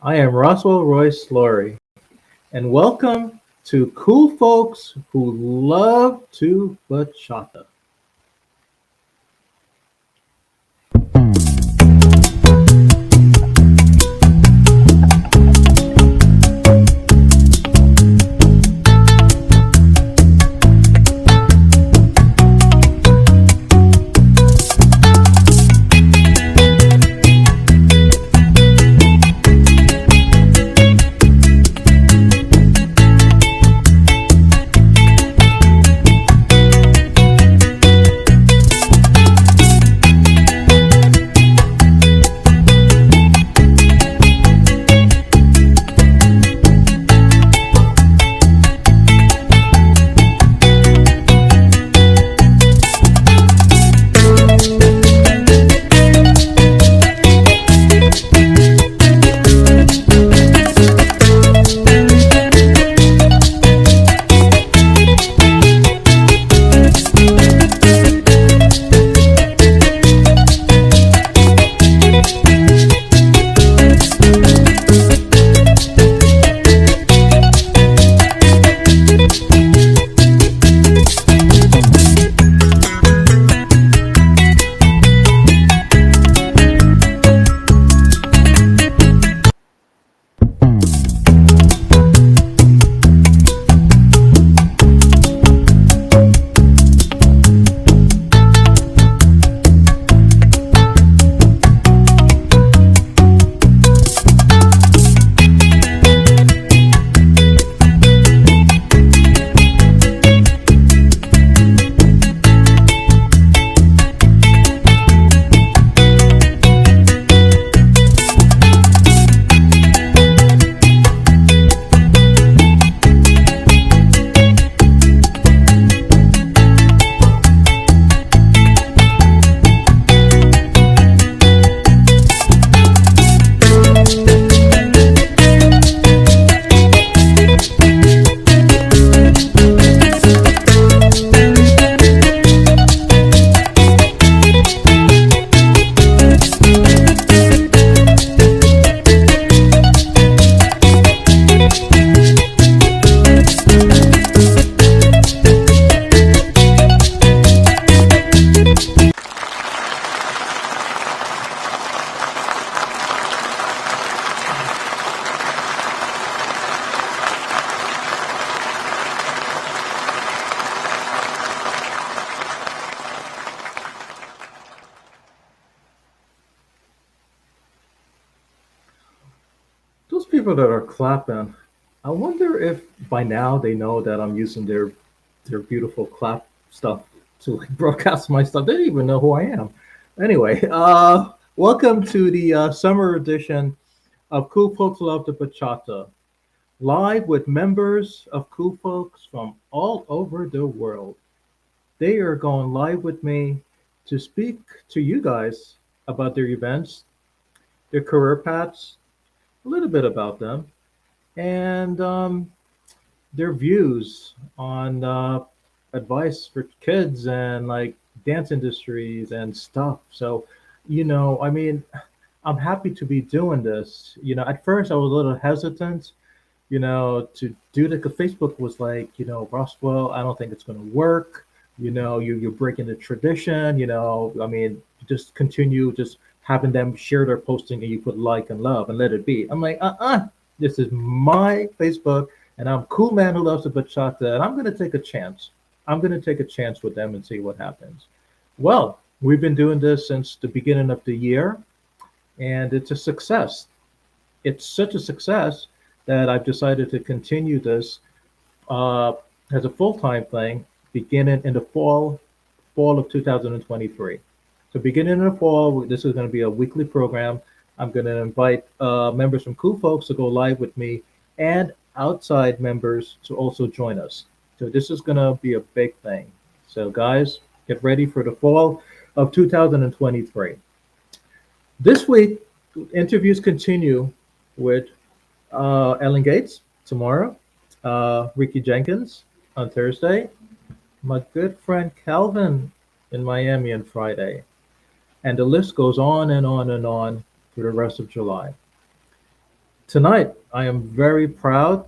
I am Roswell Royce Laurie, and welcome to Cool Folks Who Love to Bachata. Those people that are clapping, I wonder if by now they know that I'm using their beautiful clap stuff to like broadcast my stuff. They don't even know who I am. Anyway, welcome to the summer edition of Cool Folks Love the Bachata, live with members of Cool Folks from all over the world. They are going live with me to speak to you guys about their events, their career paths, a little bit about them, and their views on advice for kids and like dance industries and stuff. So, I mean, I'm happy to be doing this. At first I was a little hesitant, to do that because Facebook was like, Roswell, I don't think it's going to work. You're breaking the tradition. I mean, just continue just having them share their posting and you put like and love and let it be. I'm like, this is my Facebook and I'm a cool man who loves the bachata and I'm going to take a chance. I'm going to take a chance with them and see what happens. Well, we've been doing this since the beginning of the year and it's a success. It's such a success that I've decided to continue this uh, as a full-time thing beginning in the fall of 2023. So beginning in the fall, this is going to be a weekly program. I'm going to invite members from Cool Folks to go live with me and outside members to also join us. So this is going to be a big thing. So guys, get ready for the fall of 2023. This week, interviews continue with Ellen Gates tomorrow, Ricky Jenkins on Thursday, my good friend Calvin in Miami on Friday, and the list goes on and on and on for the rest of July. Tonight, I am very proud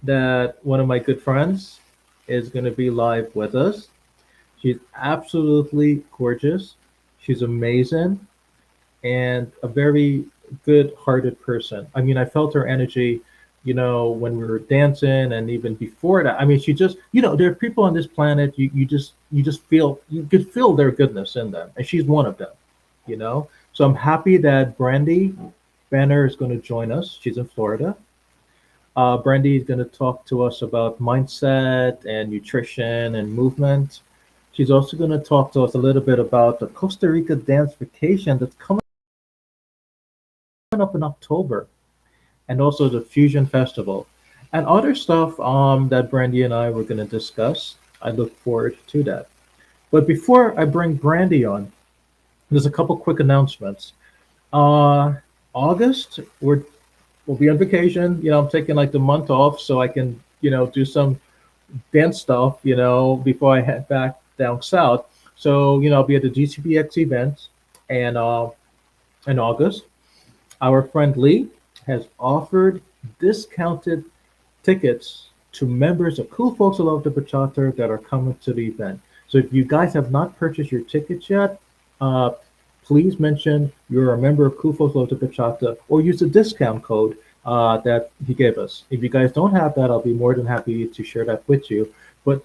that one of my good friends is going to be live with us. She's absolutely gorgeous. She's amazing and a very good-hearted person. I mean, I felt her energy, when we were dancing, and even before that. I mean, she just, there are people on this planet you just feel you could feel their goodness in them, and she's one of them. So I'm happy that Brandy Banner is going to join us. She's in Florida. Brandy is going to talk to us about mindset and nutrition and movement. She's also going to talk to us a little bit about the Costa Rica dance vacation that's coming up in October, and also the Fusion Festival, and other stuff that Brandy and I were going to discuss. I look forward to that. But before I bring Brandy on, there's a couple quick announcements. Uh, August, we'll be on vacation. I'm taking like the month off so I can, do some dance stuff, before I head back down south. So, I'll be at the GCBX event and in August. Our friend Lee has offered discounted tickets to members of Cool Folks Who Love the Bachata that are coming to the event. So if you guys have not purchased your tickets yet, uh, please mention you're a member of Cool Folks Who Love the Bachata or use the discount code that he gave us. If you guys don't have that, I'll be more than happy to share that with you. But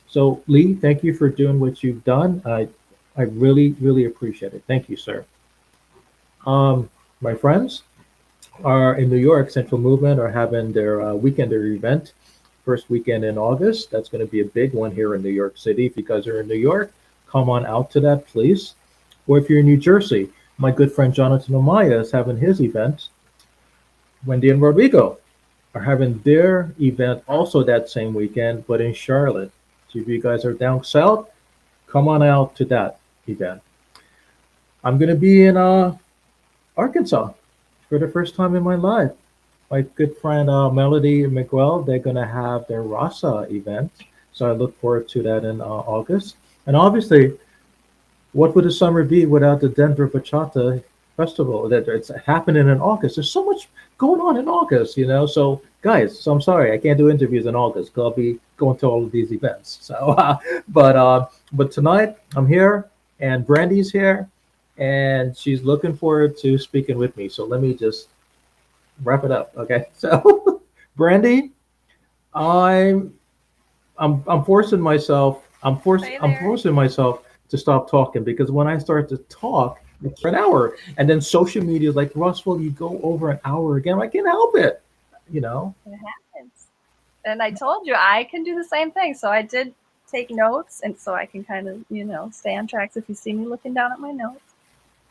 so Lee, thank you for doing what you've done. I really, really appreciate it. Thank you, sir. My friends are in New York. Central Movement are having their weekender event, first weekend in August. That's going to be a big one here in New York City. If you guys are in New York, come on out to that, please. Or if you're in New Jersey, my good friend Jonathan Amaya is having his event. Wendy and Rodrigo are having their event also that same weekend, but in Charlotte. So if you guys are down south, come on out to that event. I'm going to be in Arkansas for the first time in my life. My good friend Melody and Miguel, they're going to have their Rasa event. So I look forward to that in August. And obviously, what would the summer be without the Denver Bachata Festival that it's happening in August? There's so much going on in August, So, guys, so I'm sorry I can't do interviews in August because I'll be going to all of these events. So, but tonight I'm here and Brandy's here, and she's looking forward to speaking with me. So let me just wrap it up, okay? So, Brandy, I'm I'm forcing myself. Hey I'm there. forcing myself to stop talking because when I start to talk, it's for an hour, and then social media is like, Roswell, you go over an hour again. I can't help it, you know. It happens. And I told you I can do the same thing. So I did take notes, and so I can kind of, stay on track. So if you see me looking down at my notes,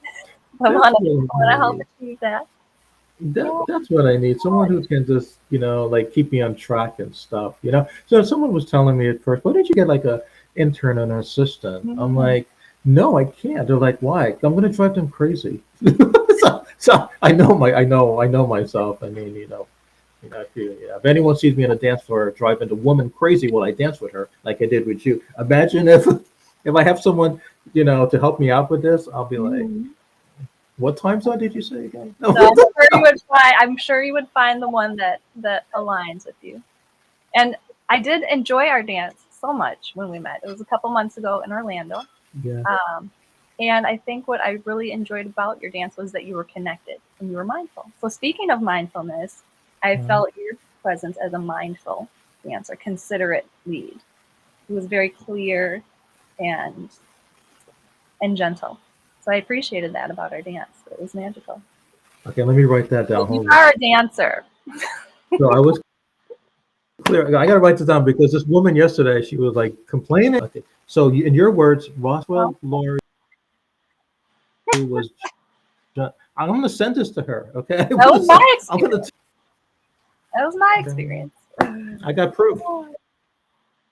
That's what I I want to help need. achieve that. Yeah. That's what I need. Someone who can just, like keep me on track and stuff, So someone was telling me at first, why don't you get like a intern and an assistant? I'm Mm. like, no, I can't. They're like, why? I'm gonna drive them crazy. So I know myself. I mean, if anyone sees me on a dance floor driving a woman crazy while I dance with her, like I did with you, imagine if I have someone, to help me out with this, I'll be like, Mhm. what time zone did you say again? So I'm sure you would find. I'm sure you would find the one that aligns with you. And I did enjoy our dance so much when we met. It was a couple months ago in Orlando. Yeah. Um, and I think what I really enjoyed about your dance was that you were connected and you were mindful. So speaking of mindfulness, I Uh, felt your presence as a mindful dancer, considerate lead. It was very clear and gentle. So I appreciated that about our dance. It was magical. okay, let me write that down. You Hold on. are a dancer. So I was clear. I gotta write this down because this woman yesterday, she was like complaining. Okay. So in your words, Well, Roswell Laurie was. I'm gonna send this to her. Okay. that was my I'm gonna. experience. That was my experience. I got proof.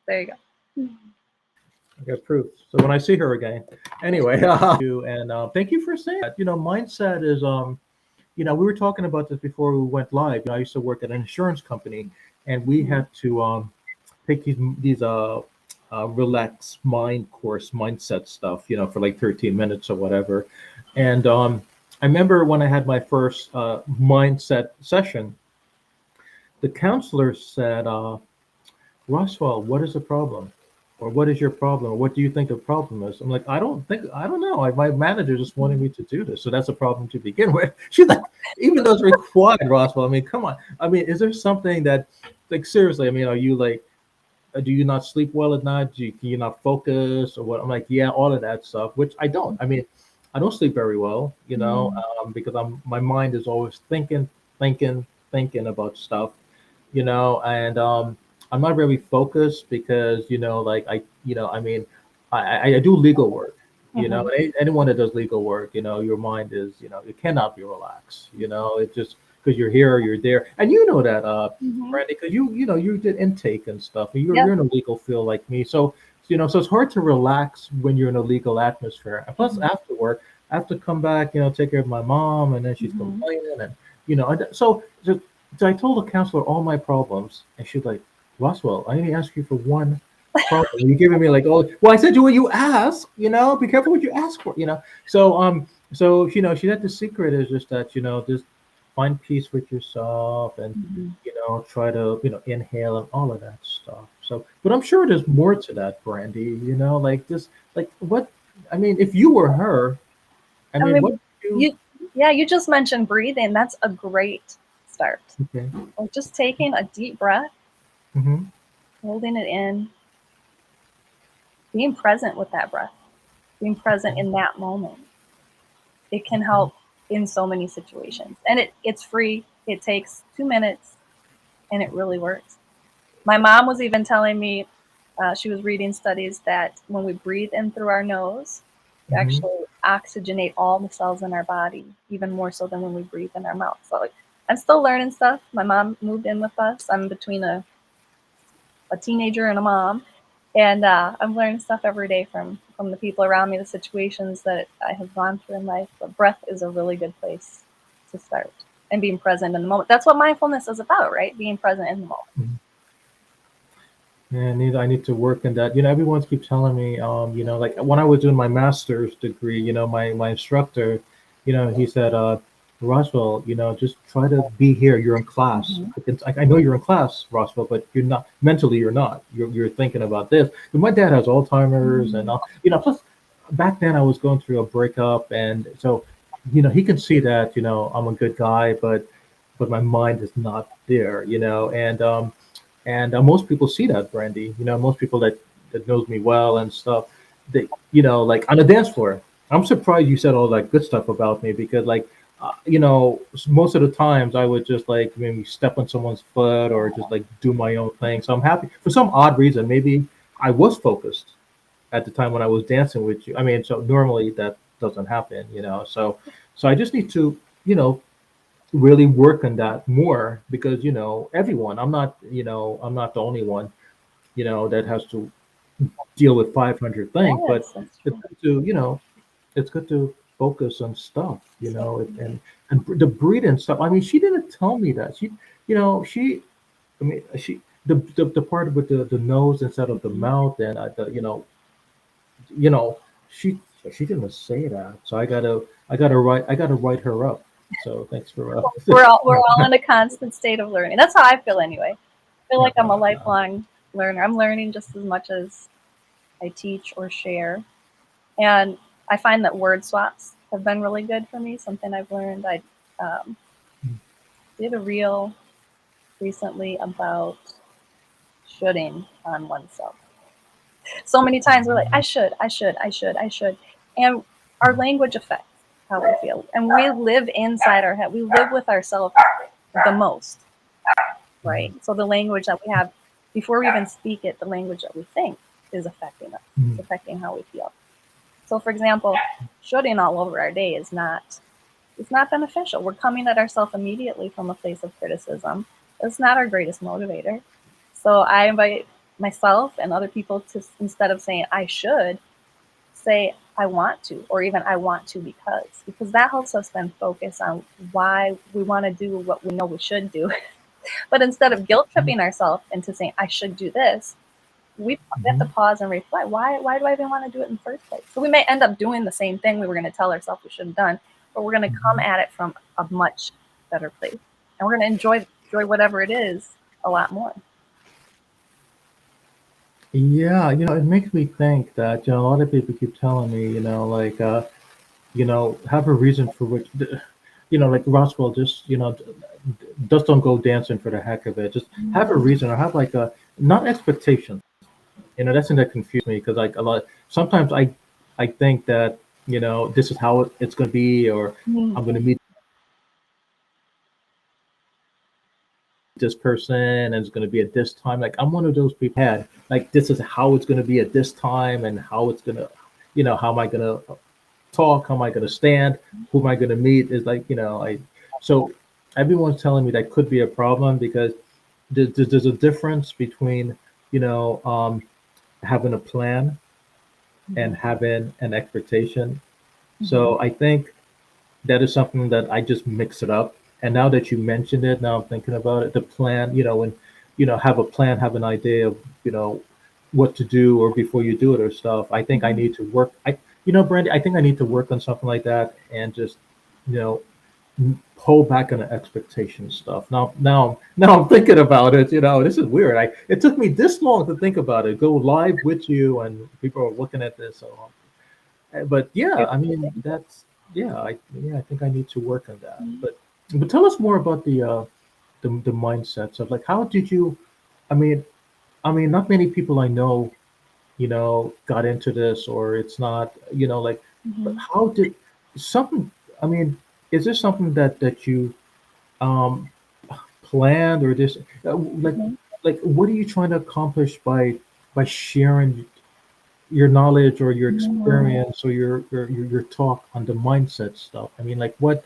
There you go. I got proof. So when I see her again, anyway, and thank you for saying that. Mindset is we were talking about this before we went live. I used to work at an insurance company, and we Mhm. had to take these relax mind course mindset stuff, for like 13 minutes or whatever. And I remember when I had my first mindset session, the counselor said, Roswell, what is the problem? Or what is your problem? Or what do you think the problem is? I'm like, I don't know. My manager just wanted me to do this. So that's a problem to begin with. She's like, even though it's required, Roswell, I mean, come on. I mean, is there something that, like, seriously, I mean, are you like, do you not sleep well at night? Can you not focus or what? I'm like, yeah, all of that stuff, which I don't. I mean, I don't sleep very well, Mm, because my mind is always thinking, thinking about stuff, and I'm not very focused because like I mean, I do legal work, mhm, and anyone that does legal work, your mind is, it cannot be relaxed, it just because you're here, you're there, and you know that, mhm. Brandy, because you did intake and stuff, and you're Yep. you're in a legal field like me, so so it's hard to relax when you're in a legal atmosphere. And plus, Mhm, after work, I have to come back, take care of my mom, and then she's mhm. complaining, and so I told the counselor all my problems, and she's like, Roswell, I only asked you for one problem. You're giving me like, oh, well, I said you what you ask, be careful what you ask for, So she said the secret is just that, just find peace with yourself and, Mhm. try to, inhale and all of that stuff. So, but I'm sure there's more to that, Brandy, like this, like what, I mean, if you were her, I I mean, what mean, would you, you yeah, you just mentioned breathing. That's a great start. okay. Like just taking a deep breath, Hmm. holding it in, being present with that breath, being present in that moment. It can Okay. help in so many situations. And it's free. It takes 2 minutes and it really works. My mom was even telling me, she was reading studies that when we breathe in through our nose, we Hmm. actually oxygenate all the cells in our body, even more so than when we breathe in our mouth. So like, I'm still learning stuff. My mom moved in with us. I'm between a teenager and a mom, and I'm learning stuff every day from the people around me, the situations that I have gone through in life. But breath is a really good place to start, and being present in the moment. That's what mindfulness is about, right? Being present in the moment. Yeah, I need to work in that. Everyone keeps telling me, like when I was doing my master's degree, my instructor, he said, Roswell, just try to be here. You're in class. Hmm. I know you're in class, Roswell, but you're not mentally. You're not. You're thinking about this. And my dad has Alzheimer's, and plus back then I was going through a breakup, and so he can see that I'm a good guy, but my mind is not there, and most people see that, Brandy. Most people that knows me well and stuff, they, like on the dance floor. I'm surprised you said all that good stuff about me because, like, most of the times I would just like maybe step on someone's foot or just like do my own thing. So I'm happy for some odd reason. Maybe I was focused at the time when I was dancing with you. I mean, so normally that doesn't happen, So I just need to, really work on that more because everyone, I'm not the only one that has to deal with 500 things, but Yes, that's it's true. good to it's good to focus on stuff, So, and the breathing stuff. I mean, she didn't tell me that. She I mean, the part with the nose instead of the mhm. mouth, and you know she she didn't say that, so I gotta write her up. So thanks for We're all in a constant state of learning. That's how I feel anyway. I feel like I'm a uh, lifelong learner. I'm learning just as much as I teach or share. And I find that word swaps have been really good for me. Something I've learned. I um, did a reel recently about shoulding on oneself. So many times we're like, I should, I should, I should, I should. And our language affects how we feel. And we live inside our head. We live with ourselves the most, right? So the language that we have before we even speak it, the language that we think is affecting us. It's affecting how we feel. So for example, shoulding all over our day is not it's not beneficial. We're coming at ourselves immediately from a place of criticism. It's not our greatest motivator. So I invite myself and other people to, instead of saying I should, say I want to, or even I want to because that helps us then focus on why we want to do what we know we should do. But instead of guilt tripping ourselves into saying I should do this, we have to mhm. pause and reflect. Why do I even want to do it in the first place? So we may end up doing the same thing we were going to tell ourselves we should have done, but we're going to come at it from a much better place, and we're going to enjoy whatever it is a lot more. Yeah, it makes me think that, a lot of people keep telling me, like, have a reason for which, like Roswell, just, just don't go dancing for the heck of it. Just have a reason or have like a, not expectations. That's something that confused me because like a lot, sometimes I think that, this is how it's going to be, or Mhm. I'm going to meet this person and it's going to be at this time. Like I'm one of those people had like this is how it's going to be at this time and how it's going to, how am I going to talk? How am I going to stand? Who am I going to meet? Is like, so everyone's telling me that could be a problem because there's a difference between, you know, um, having a plan and Mhm. having an expectation. Mhm. So I think that is something that I just mix it up. And now that you mentioned it, now I'm thinking about it. The plan, when have a plan, have an idea of what to do or before you do it or stuff. I think I Mhm. need to work. Brandy, I think I need to work on something like that and just you know pull back on the expectation stuff. Now I'm thinking about it. This is weird. It took me this long to think about it. Go live with you, and people are looking at this. So but yeah, I mean that's I think I need to work on that. Mhm. But tell us more about the mindsets of like how did you? I mean not many people I know got into this or it's not like but Mhm. how did something? I mean, is this something that you um planned or this like Mhm. what are you trying to accomplish by sharing your knowledge or your Mhm. experience or your talk on the mindset stuff. I mean, like what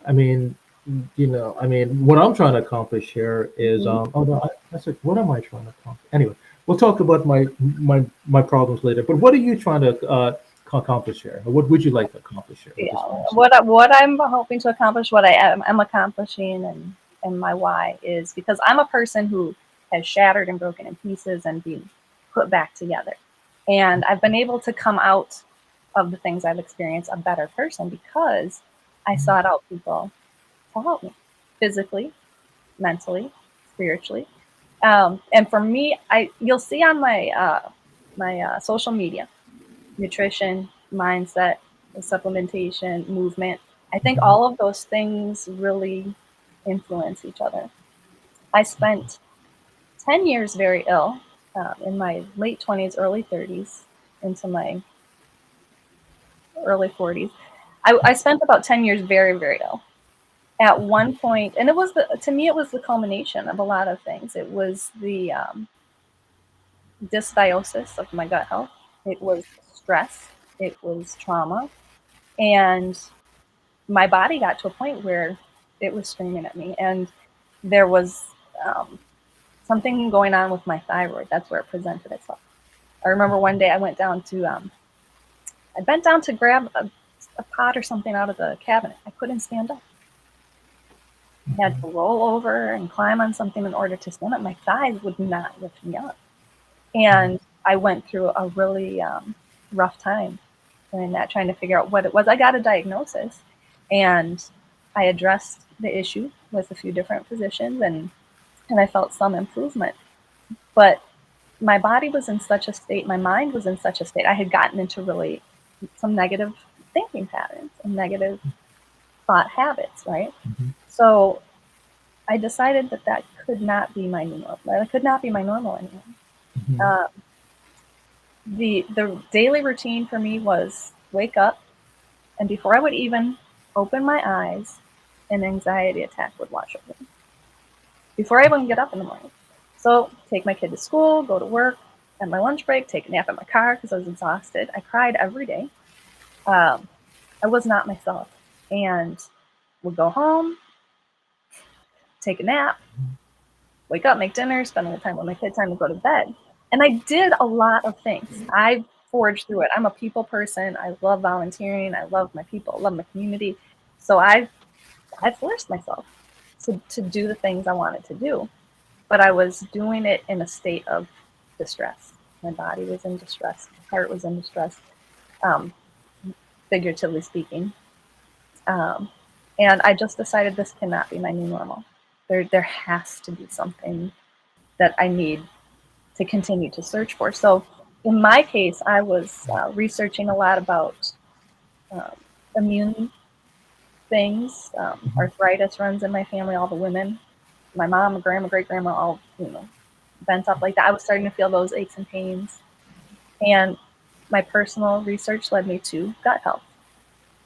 I mean, I mean, what I'm trying to accomplish here is Mhm. oh no, I said, what am I trying to accomplish? Anyway, we'll talk about my problems later. But what are you trying to accomplish here? Or what would you like to accomplish here with Yeah, this mindset? what I'm hoping to accomplish, what am accomplishing, and my why is because I'm a person who has shattered and broken in pieces and been put back together, and I've been able to come out of the things I've experienced a better person because I sought out people to help me physically, mentally, spiritually, and for me, you'll see on my social media, nutrition, mindset, supplementation, movement. I think Mhm. all of those things really influence each other. I spent 10 years very ill, in my late 20s, early 30s, into my early 40s. I spent about 10 years very, very ill. At one point, and to me, it was the culmination of a lot of things. It was the dysbiosis of my gut health, it was stress, it was trauma, and my body got to a point where it was screaming at me, and there was um, something going on with my thyroid. That's where it presented itself. I remember one day I bent down to grab a pot or something out of the cabinet. I couldn't stand up. I had to roll over and climb on something in order to stand up. My thighs would not lift me up, and I went through a really rough time doing that, trying to figure out what it was. I got a diagnosis, and I addressed the issue with a few different physicians, and I felt some improvement. But my body was in such a state, my mind was in such a state. I had gotten into really some negative thinking patterns and negative thought habits, right? Mhm. So I decided that that could not be my new normal. That could not be my normal anymore. Mhm. Uh, the daily routine for me was wake up, and before I would even open my eyes, an anxiety attack would wash over me before I even get up in the morning. So take my kid to school, go to work, at my lunch break, take a nap in my car because I was exhausted. I cried every day. Um, I was not myself, and would go home, take a nap, wake up, make dinner, spend the time with my kids, time to go to bed. And I did a lot of things. I forged through it. I'm a people person. I love volunteering. I love my people. I love my community. So I forced myself to do the things I wanted to do, but I was doing it in a state of distress. My body was in distress. My heart was in distress, um, figuratively speaking. Um, and I just decided this cannot be my new normal. There has to be something that I need to continue to search for. So in my case, I was researching a lot about um, immune things. Mhm. Arthritis runs in my family, all the women. My mom, grandma, great grandma, all, bent up like that. I was starting to feel those aches and pains. And my personal research led me to gut health.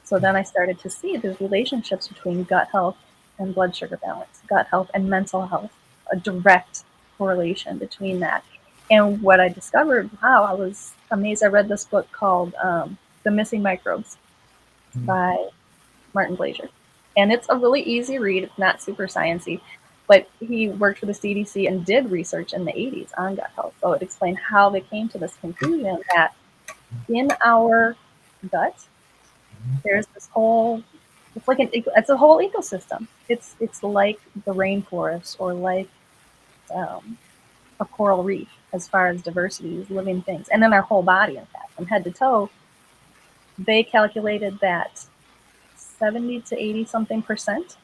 So then I started to see the relationships between gut health and blood sugar balance, gut health and mental health, a direct correlation between that. And what I discovered, wow, I was amazed. I read this book called The Missing Microbes by Martin Glazier. And it's a really easy read. It's not super sciencey, but he worked for the CDC and did research in the 80s on gut health. So it explained how they came to this conclusion that in our gut, there's this whole it's like it's a whole ecosystem. It's like the rainforest or like um, a coral reef as far as diversity, living things, and then our whole body, in fact, from head to toe. They calculated that 70 to 80 something percent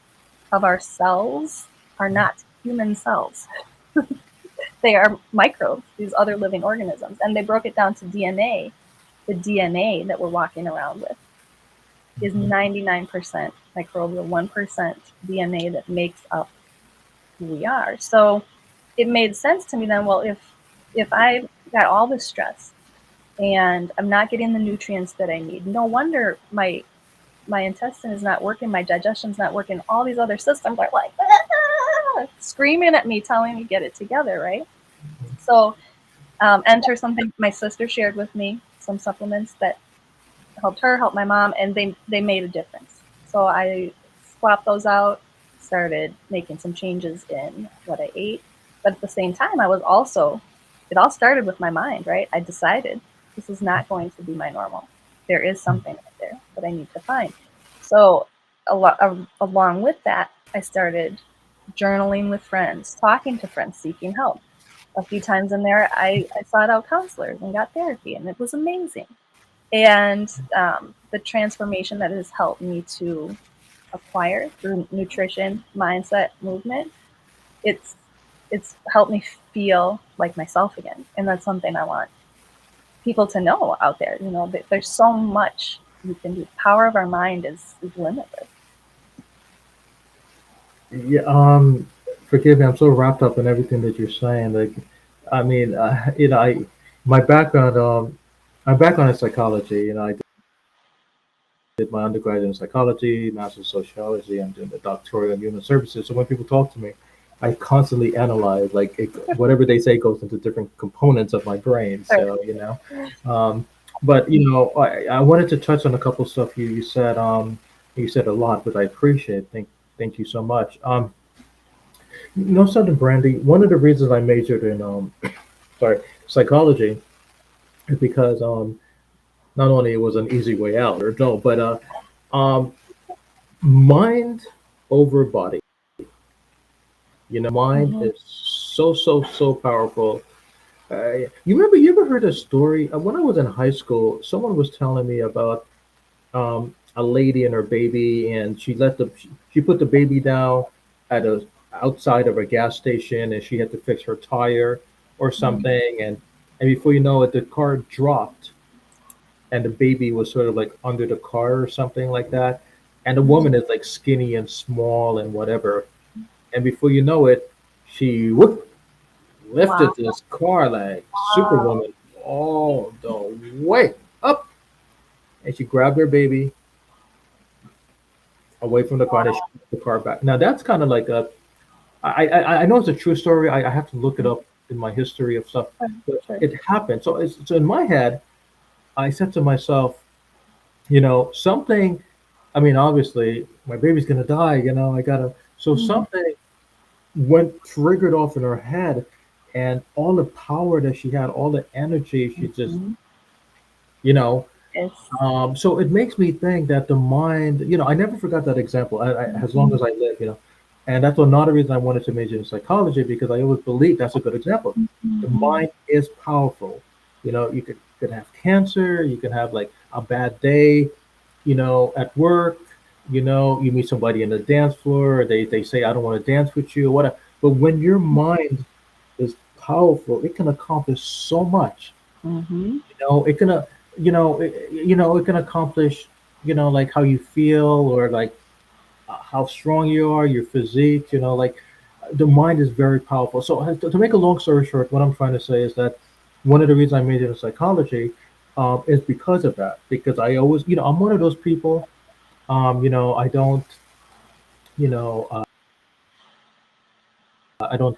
of our cells are not human cells. They are microbes, these other living organisms, and they broke it down to DNA. The DNA that we're walking around with is Mhm. 99% microbial, 1% DNA that makes up who we are. So it made sense to me then, well, if I got all this stress and I'm not getting the nutrients that I need, no wonder my intestine is not working, my digestion's not working, all these other systems are like screaming at me, telling me get it together, right? So enter something my sister shared with me, some supplements that helped her, helped my mom, and they made a difference. So I swapped those out, started making some changes in what I ate, but at the same time, I was also it all started with my mind, right? I decided this is not going to be my normal. There is something out there that I need to find. So along with that, I started journaling with friends, talking to friends, seeking help. A few times in there, I sought out counselors and got therapy, and it was amazing. And the transformation that has helped me to acquire through nutrition, mindset, movement, it's it's helped me feel like myself again, and that's something I want people to know out there. That there's so much you can do. The power of our mind is limitless. Yeah, forgive me. I'm so wrapped up in everything that you're saying. Like, I mean, my background, my background is psychology. I did my undergraduate in psychology, master's in sociology. I'm doing the doctoral in human services. So when people talk to me, I constantly analyze, like, whatever they say goes into different components of my brain. Sure. So, um, but I wanted to touch on a couple stuff you said. You said a lot, but I appreciate. Thank you so much. Something, Brandy. One of the reasons I majored in sorry, psychology is because not only it was an easy way out, or no, but um, mind over body. Mind Mm-hmm. is so powerful. You ever heard a story? When I was in high school, someone was telling me about a lady and her baby, and she put the baby down at a outside of a gas station, and she had to fix her tire or something, and before you know it, the car dropped, and the baby was sort of like under the car or something like that, and the woman is like skinny and small and whatever, and before you know it, she whoop, Wow. lifted this car like Superwoman all the way up, and she grabbed her baby away from the car and she put the car back. Now that's kind of like I know it's a true story. I have to look it up in my history of stuff, but Sure. it happened. So in my head, I said to myself, something. I mean, obviously, my baby's gonna die. I gotta. So Mm-hmm. something went triggered off in her head, and all the power that she had, all the energy, she just, Mm-hmm. you know, It's so it makes me think that the mind, I never forgot that example as long as I live. And that's another reason I wanted to major in psychology because I always believe that's a good example. The mm-hmm. mind is powerful. You could have cancer, you can have like a bad day, at work. You meet somebody in the dance floor, they say, I don't want to dance with you, whatever. But when your mind is powerful, it can accomplish so much. Mm-hmm. It can, it can accomplish, like how you feel, or like how strong you are, your physique, like the mind is very powerful. So to make a long story short, what I'm trying to say is that one of the reasons I majored in psychology is because of that. Because I always, I'm one of those people. I don't, you know, uh, I don't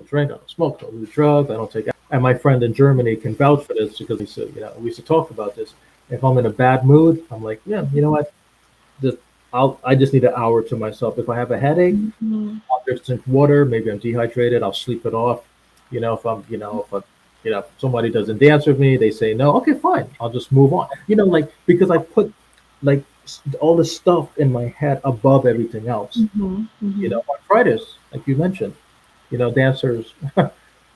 drink, I don't smoke, I don't do drugs, I don't take. And my friend in Germany can vouch for this because we used to talk about this. If I'm in a bad mood, I'm like, yeah, you know what? Just I just need an hour to myself. If I have a headache, Mm-hmm. I'll just drink water. Maybe I'm dehydrated. I'll sleep it off. If I'm, if somebody doesn't dance with me, they say no. Okay, fine. I'll just move on. Like because I put like all the stuff in my head above everything else. Mm-hmm. Mm-hmm. Arthritis, like you mentioned. Dancers.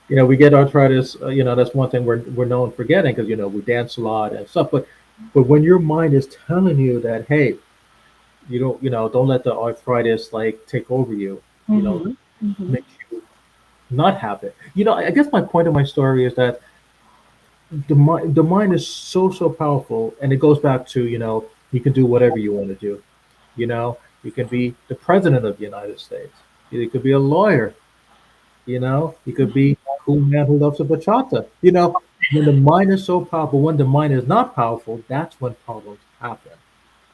We get arthritis. That's one thing we're known for getting because we dance a lot and stuff. But when your mind is telling you that, hey, don't let the arthritis like take over you. You know, Mm-hmm. Mm-hmm. make you not have it. I guess my point of my story is that the mind is so powerful, and it goes back to you can do whatever you want to do. You can be the president of the United States. You could be a lawyer. You could be a cool man who loves a bachata. When the mind is so powerful, when the mind is not powerful, that's when problems happen.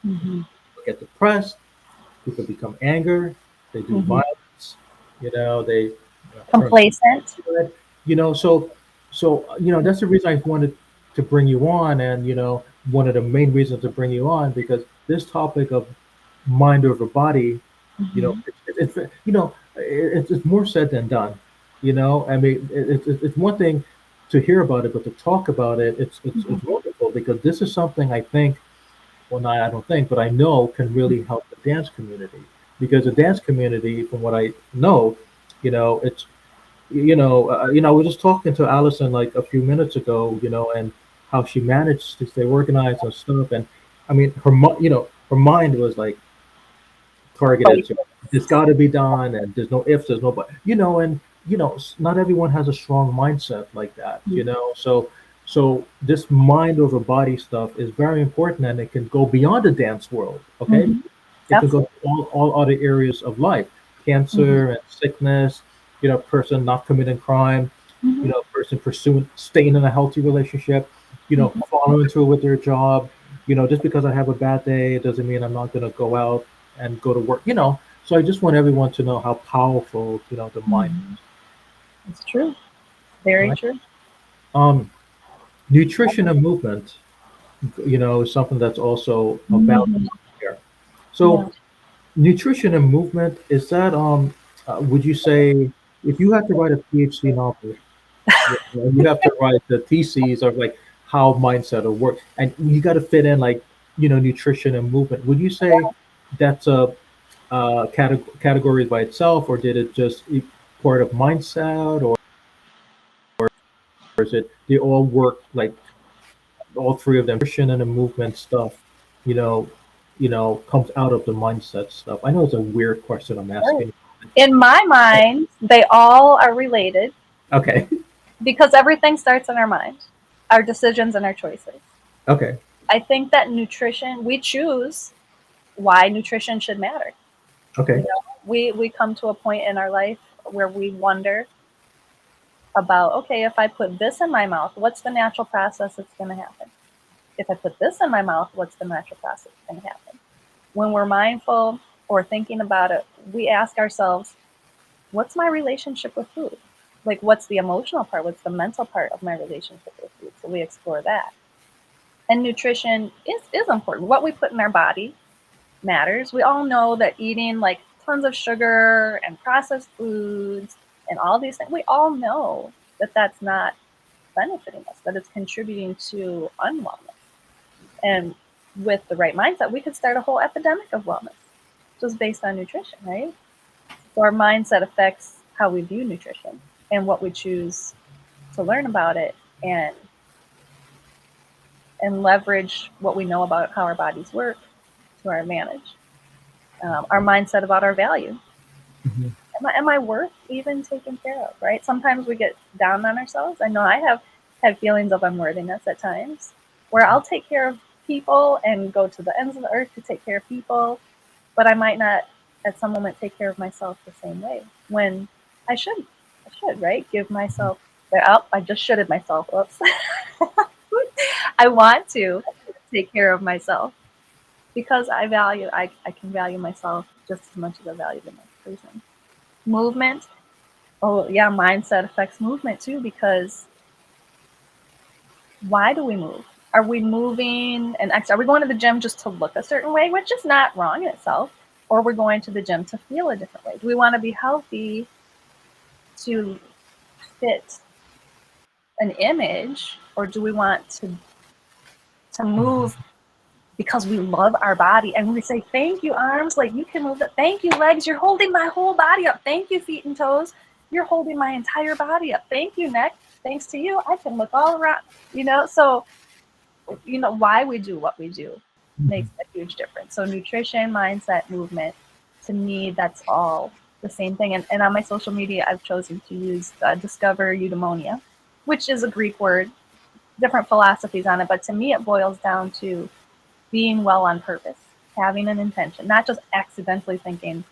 Mm-hmm. People get depressed. People become anger. They do Mm-hmm. violence. They turn Complacent. it. That's the reason I wanted to bring you on, and one of the main reasons to bring you on because this topic of mind over body, Mm-hmm. it's more said than done. I mean, it's one thing to hear about it, but to talk about it, it's Mm-hmm. wonderful because this is something I think, well, not I don't think, but I know can really help the dance community because the dance community, from what I know, it's I was just talking to Allison like a few minutes ago, and how she managed to stay organized and stuff. And I mean, her mind was like targeted to it's got to be done, and there's no ifs, there's no but, and not everyone has a strong mindset like that, So this mind over body stuff is very important, and it can go beyond the dance world. Okay, Mm-hmm. it could go Absolutely. to all other areas of life, Mm-hmm. cancer and sickness, person not committing crime, Mm-hmm. person pursuing, staying in a healthy relationship, Mm-hmm. following through with their job. Just because I have a bad day, it doesn't mean I'm not going to go out and go to work. So I just want everyone to know how powerful, the mind Mm-hmm. It's true. Very is. true. Um, Nutrition and movement, is something that's also about Mm-hmm. here. Yeah. So nutrition and movement, is that would you say if you had to write a PhD novel, you have to write the theses of like how mindset will work, and you got to fit in like nutrition and movement. Would you say that's a category by itself, or did it just part of mindset, or is it they all work like all three of them? Nutrition and the movement stuff, you know, comes out of the mindset stuff. I know it's a weird question I'm Right. asking. In my mind, they all are related Okay, because everything starts in our mind, our decisions and our choices. okay, I think that nutrition, we choose why nutrition should matter. You okay, know, we come to a point in our life where we wonder about, okay, if I put this in my mouth, what's the natural process that's going to happen? If I put this in my mouth, what's the natural process that's going to happen? When we're mindful or thinking about it, we ask ourselves, what's my relationship with food? Like, what's the emotional part? What's the mental part of my relationship with food? So we explore that. And nutrition is important. What we put in our body matters. We all know that eating like tons of sugar and processed foods and all these things, we all know that that's not benefiting us, that it's contributing to unwellness. And with the right mindset, we could start a whole epidemic of wellness just based on nutrition, right? So our mindset affects how we view nutrition and what we choose to learn about it and leverage what we know about how our bodies work to our advantage. our mindset about our value. Mhm. Am I worth even taking care of, right? Sometimes we get down on ourselves. I know I have had feelings of unworthiness at times where I'll take care of people and go to the ends of the earth to take care of people, but I might not at some moment take care of myself the same way when I should. I should, right? Give myself the up. I just shoulded myself. Whoops. I want to take care of myself because I can value myself just as much as I value the next person. Movement. Oh yeah, mindset affects movement too because why do we move? Are we moving and are we going to the gym just to look a certain way, which is not wrong in itself, or we're going to the gym to feel a different way? Do we want to be healthy to fit an image, or do we want to move because we love our body and we say thank you arms, like you can move it, thank you legs, you're holding my whole body up, thank you feet and toes, you're holding my entire body up, thank you neck, thanks to you I can look all around, so why we do what we do makes a huge difference. So nutrition, mindset, movement, to me that's all the same thing. And on my social media I've chosen to use discover eudaimonia, which is a Greek word, different philosophies on it, but to me it boils down to being well on purpose, having an intention, not just accidentally thinking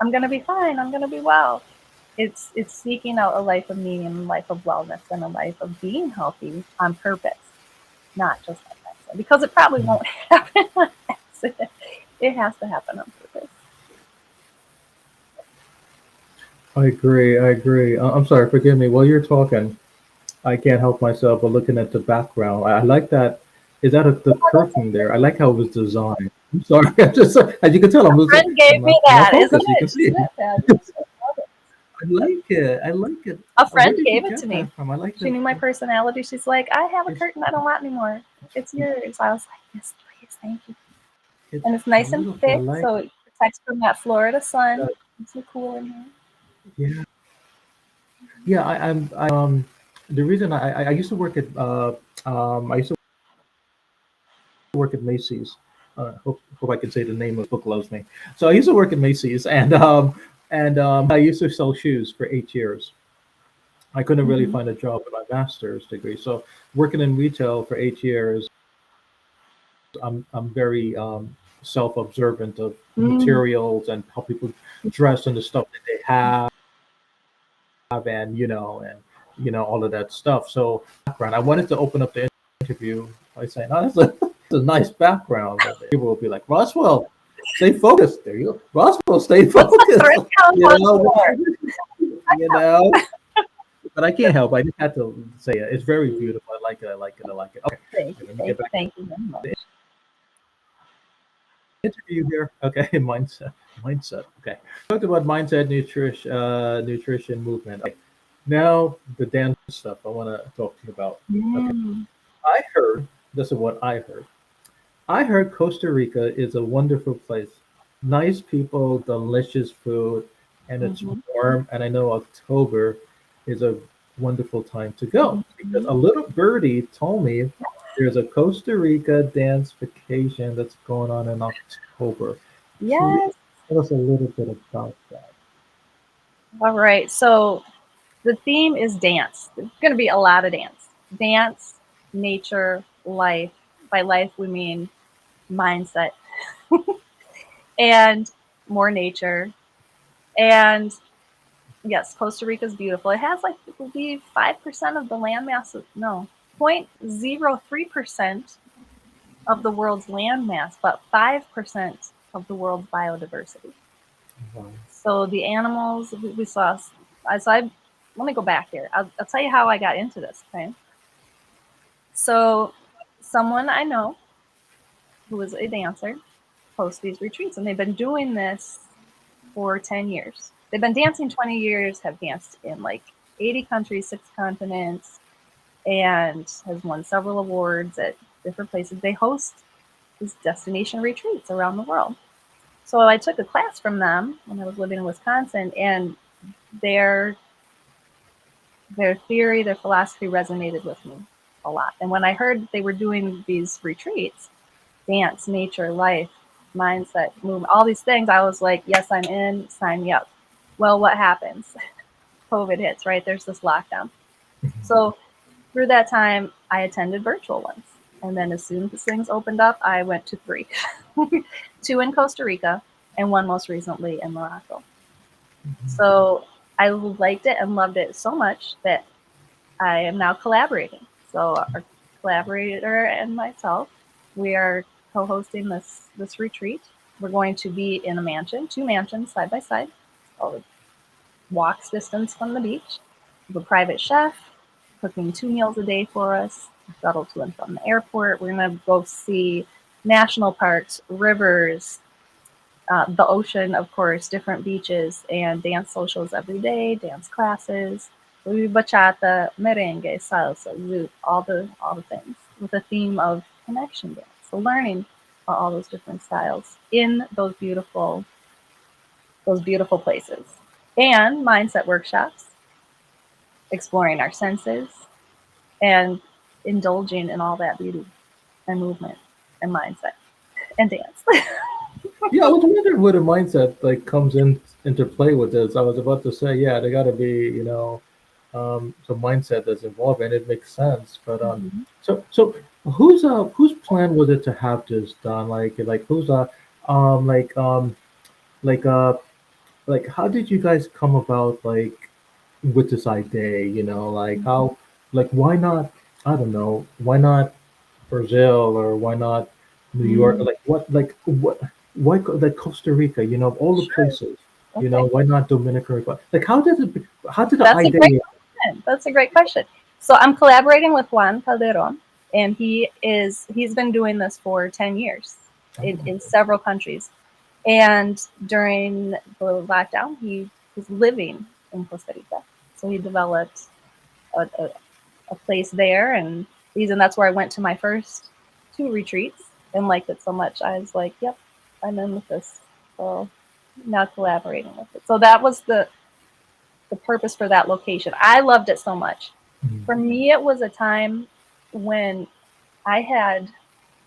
I'm going to be fine, I'm going to be well. It's seeking out a life of meaning, a life of wellness, and a life of being healthy on purpose, not just on accident, because it probably won't happen on accident. It has to happen on purpose. I agree. I agree. I'm sorry. Forgive me. While you're talking, I can't help myself but looking at the background. I like that. Is that the curtain there? I like how it was designed. I'm sorry. I just as you can tell, A friend gave me I'm not that. focused. You can see. Isn't it fabulous? I love it. I like it. I like it. A Where friend did you gave it to get me. that from? I like She the. knew my personality. She's like, I have a It's curtain I don't want anymore. It's yours. I was like, yes, please, thank you. it's And it's nice and beautiful. I thick, like so it protects from that Florida sun. that. It's so cool in here. Yeah. Yeah. The reason I used to work at I used to work at Macy's. Hope I can say the name of the book loves me. So I used to work at Macy's, and I used to sell shoes for 8 years. I couldn't really Mm-hmm. find a job with my master's degree. So working in retail for 8 years, I'm very self-observant of Mm. materials and how people dress and the stuff that they have, and all of that stuff. So background, I wanted to open up the interview by saying, "Oh, that's a nice background." But people will be like, "Roswell, stay focused." There you go, Roswell, stay What's the focused. thread count You once know, more? you know. But I can't help. I just had to say it. It's very beautiful. I like it. I like it. I like it. Okay, Thank you, let me thank get you, back thank you very much. to the interview here. Okay, mindset. Okay, talked about mindset, nutrition, movement. Okay, now the dance stuff. I want to talk to you about. Okay, Mm. I heard. This is what I heard. I heard Costa Rica is a wonderful place. Nice people, delicious food, and it's Mm-hmm. warm. And I know October is a wonderful time to go because Mm-hmm. a little birdie told me there's a Costa Rica dance vacation that's going on in October. Please Yes. tell us a little bit about that. All right. So the theme is dance. There's going to be a lot of dance. Dance, nature, life. By life, we mean mindset and more nature. And yes, Costa Rica is beautiful. It has like, I believe, 5% of the landmass. No, 0.03% of the world's landmass, but 5% of the world's biodiversity. Wow. So the animals we saw. Let me go back here. I'll tell you how I got into this. Okay. So someone I know who is a dancer hosts these retreats, and they've been doing this for 10 years. They've been dancing 20 years, have danced in like 80 countries, 6 continents, and has won several awards at different places. They host these destination retreats around the world. So I took a class from them when I was living in Wisconsin, and their their theory, their philosophy resonated with me a lot. And when I heard they were doing these retreats, dance, nature, life, mindset, movement, all these things. I was like, yes, I'm in, sign me up. Well, what happens? COVID hits, right? There's this lockdown. So through that time, I attended virtual ones. And then as soon as things opened up, I went to three, two in Costa Rica and one most recently in Morocco. So I liked it and loved it so much that I am now collaborating. So our collaborator and myself, we are co-hosting this retreat. We're going to be in a mansion, two mansions side by side, so walks distance from the beach. We have a private chef cooking 2 meals a day for us, shuttle to and from the airport. We're going to go see national parks, rivers, the ocean, of course, different beaches, and dance socials every day, dance classes, bachata, merengue, salsa, zouk, all the things with a theme of connection dance. So learning all those different styles in those beautiful places, and mindset workshops, exploring our senses, and indulging in all that beauty and movement and mindset and dance. Yeah, I was wondering where the mindset like comes in into play with this. I was about to say, yeah, there got to be, some mindset that's involved, and it makes sense. But Mhm. so whose plan was it to have this done? Like who's um like um like like how did you guys come about like with this idea? Like how like why not? I don't know. Why not Brazil or why not New York? Mm, What why like Costa Rica? All the sure. places. Okay. Why not Dominican Republic? Like how did the That's a great idea? question. That's a great question. So I'm collaborating with Juan Calderon, and he's been doing this for 10 years in Oh, several countries. And during the lockdown, he was living in Costa Rica. So he developed a, a, a place there, and that's where I went to my first two retreats and liked it so much. I was like, yep, I'm in with this. So now collaborating with it. So that was the purpose for that location. I loved it so much. mm, For me, it was a time when I had,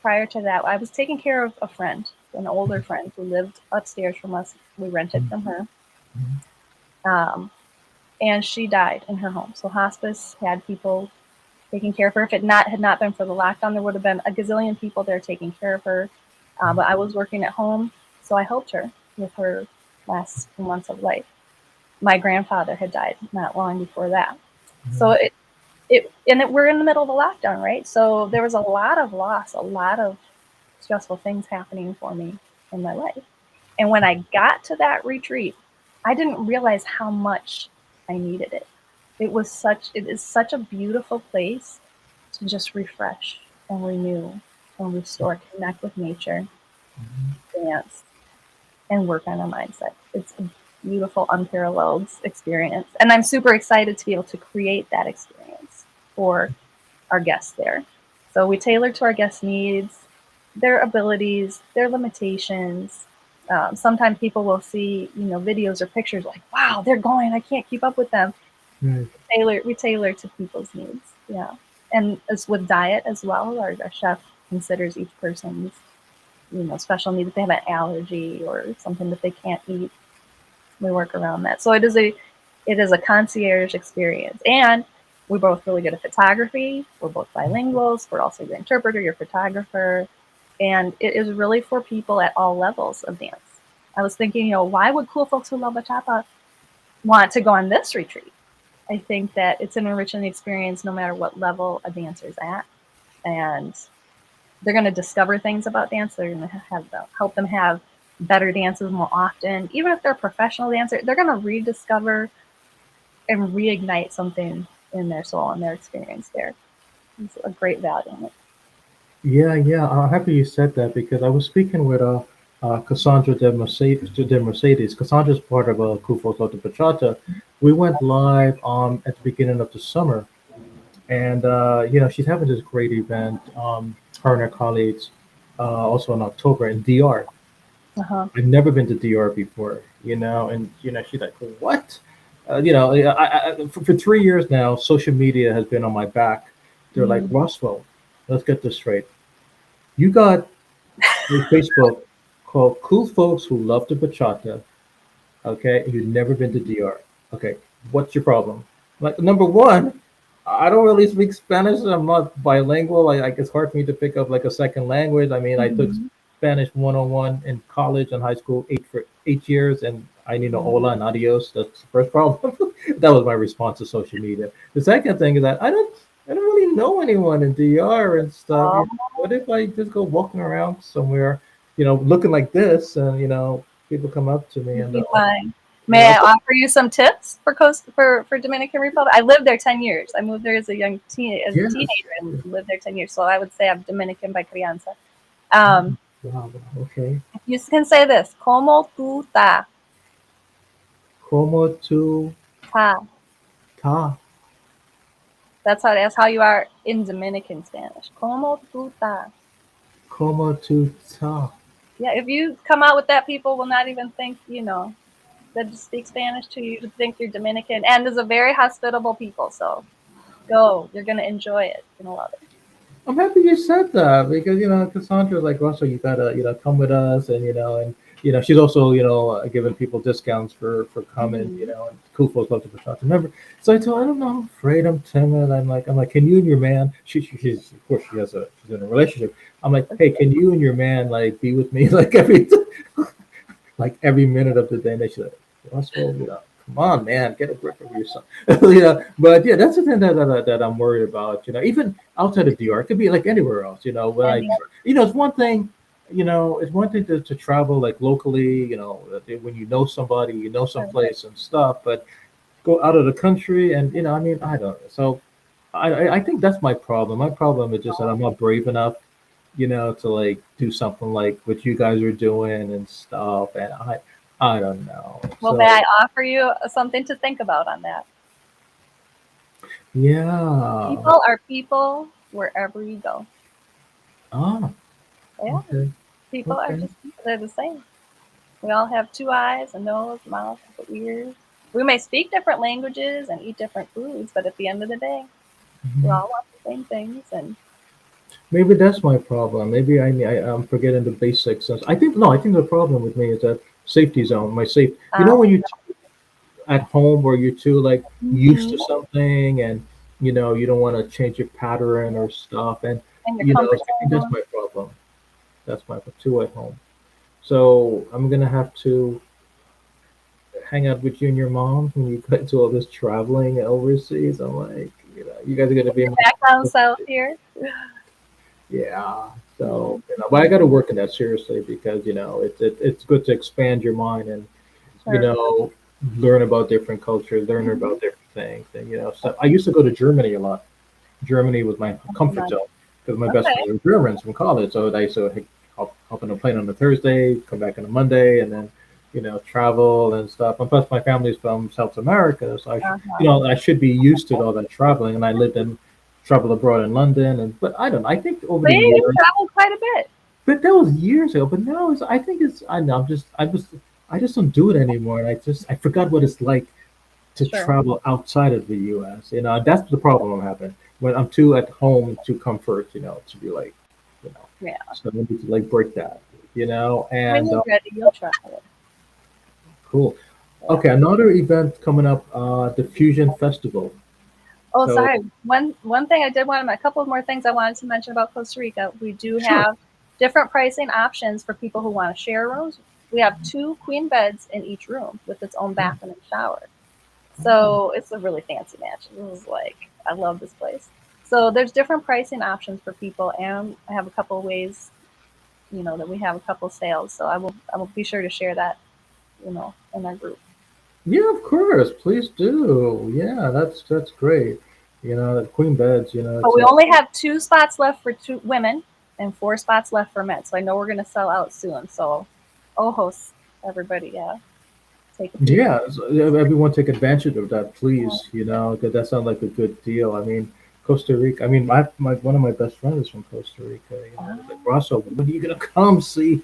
prior to that, I was taking care of a friend, an older friend who lived upstairs from us. We rented mm, from her. mm, Um, and she died in her home. So hospice had people taking care of her. If it had not been for the lockdown, there would have been a gazillion people there taking care of her. But I was working at home, so I helped her with her last few months of life. My grandfather had died not long before that. So mm, we're in the middle of a lockdown, right? So there was a lot of loss, a lot of stressful things happening for me in my life. And when I got to that retreat, I didn't realize how much I needed it. It is such a beautiful place to just refresh and renew and restore, connect with nature, dance, and work on a mindset. It's a beautiful, unparalleled experience. And I'm super excited to be able to create that experience for our guests there. So we tailor to our guests' needs, their abilities, their limitations. Sometimes people will see, videos or pictures like, wow, they're going, I can't keep up with them. mm. We tailor to people's needs. Yeah. And as with diet as well, our chef considers each person's, special needs. If they have an allergy or something that they can't eat, we work around that. So it is a concierge experience. And we're both really good at photography. We're both bilinguals. We're also your interpreter, your photographer. And it is really for people at all levels of dance. I was thinking, why would cool folks who love bachata want to go on this retreat? I think that it's an enriching experience no matter what level a dancer's at. And they're going to discover things about dance. They're going to help them have better dances more often. Even if they're a professional dancer, they're going to rediscover and reignite something in their soul and their experience there. It's a great value in it. Yeah. I'm happy you said that because I was speaking with Cassandra de Mercedes. Cassandra's part of Kufos of the Bachata. We went live at the beginning of the summer, and she's having this great event. Her and her colleagues also in October in DR. Uh-huh. I've never been to DR before, and she's like, what? For 3 years now, social media has been on my back. They're like, Mm. Roswell, let's get this straight. You got a Facebook called Cool Folks Who Love to Bachata. Okay, and you've never been to DR. Okay, what's your problem? Like number one, I don't really speak Spanish. I'm not bilingual. Like it's hard for me to pick up like a second language. I mean, I took Mhm. Spanish 101 in college and high school, 8 years, and I need no Mhm. hola and adios. That's the first problem. That was my response to social media. The second thing is that I don't really know anyone in DR and stuff. Oh, What if I just go walking around somewhere, looking like this, and people come up to me you'd and be fine. you May know, I offer you some tips for for Dominican Republic? I lived there 10 years. I moved there as a as a yes. teenager and lived there 10 years. So I would say I'm Dominican by crianza. Oh, Um, wow. Okay. you can say this: "Como tú ta Como tu ta." ta. That's how you are in Dominican Spanish. "Como tú ta." Como tu ta. Yeah, if you come out with that, people will not even think that speak Spanish to you. Think you're Dominican, and is a very hospitable people. So go, you're gonna enjoy it. You're gonna love it. I'm happy you said that because Cassandra's like Russell. You gotta come with us, and she's also giving people discounts for coming. Mhm. And cool folks love to push out. Remember, so I told her, I don't know, I'm afraid, I'm timid. I'm like, can you and your man? She's of course she's in a relationship. I'm like, hey, can you and your man like be with me like every minute of the day? And they should, Russell, come on, man, get a grip of yourself. But yeah, that's the thing that I'm worried about. Even outside of DR, it could be like anywhere else. When And it's one thing. It's one thing to travel like locally. When you know somebody, someplace and stuff. But go out of the country, and I mean, I don't. So I think that's my problem. My problem is just that I'm not brave enough to like do something like what you guys are doing and stuff. And I don't know. well, may I So offer you something to think about on that? yeah. People are people wherever you go. Ah, Yeah, okay, people are okay. just people. They're the same. We all have two eyes, a nose, mouth, ears. We may speak different languages and eat different foods, but at the end of the day, we Mhm. all want the same things. And Maybe that's my problem. Maybe I'm forgetting the basics. I think no. I think the problem with me is that safety zone. My safe. When you at home where you're too like used mhm. to something and you don't want to change your pattern or stuff and And your comfort so I think that's zone. my problem. That's my too at home. So I'm gonna have to hang out with you and your mom when you get to all this traveling overseas. I'm like, you guys are gonna be You're my back down south here. yeah. So but I got to Mhm. work on that seriously because it's good to expand your mind and you Sure. know learn about different cultures, learn Mhm. about different things, and So I used to go to Germany a lot. Germany was my comfort Nice. zone because my best Okay. friends were Germans from college. So I used to hop on a plane on a Thursday, come back on a Monday, and then travel and stuff. And plus, my family's from South America, so Uh-huh. I should be used to all that traveling. And I lived in traveled abroad in London, and but I don't know. I think over See, the you years, traveled quite a bit. but that was years ago. But now I think it's I know I just don't do it anymore, and I forgot what it's like to Sure. travel outside of the U.S. That's the problem I'm having when I'm too at home, too comfort, to be like, you know. Yeah. So I need to like break that, When and you're ready, you'll travel. cool. Yeah. Okay, another event coming up, the Fusion Festival. Oh, So sorry. One thing I did want to, a couple of more things I wanted to mention about Costa Rica. We do sure. have different pricing options for people who want to share rooms. We have two queen beds in each room with its own bathroom and shower. So it's a really fancy mansion. It was like, I love this place. So there's different pricing options for people, and I have a couple of ways, that we have a couple sales. So I will be sure to share that, in our group. Yeah, of course. Please do. Yeah, that's great. The queen beds. But It's we only have two spots left for two women and four spots left for men. So I know we're going to sell out soon. So, ojos, everybody, yeah, take a peek. Yeah, so everyone take advantage of that, Uh, please. Because that sounds like a good deal. I mean, Costa Rica. I mean, my one of my best friends is from Costa Rica. He's like Russell, when are you gonna come see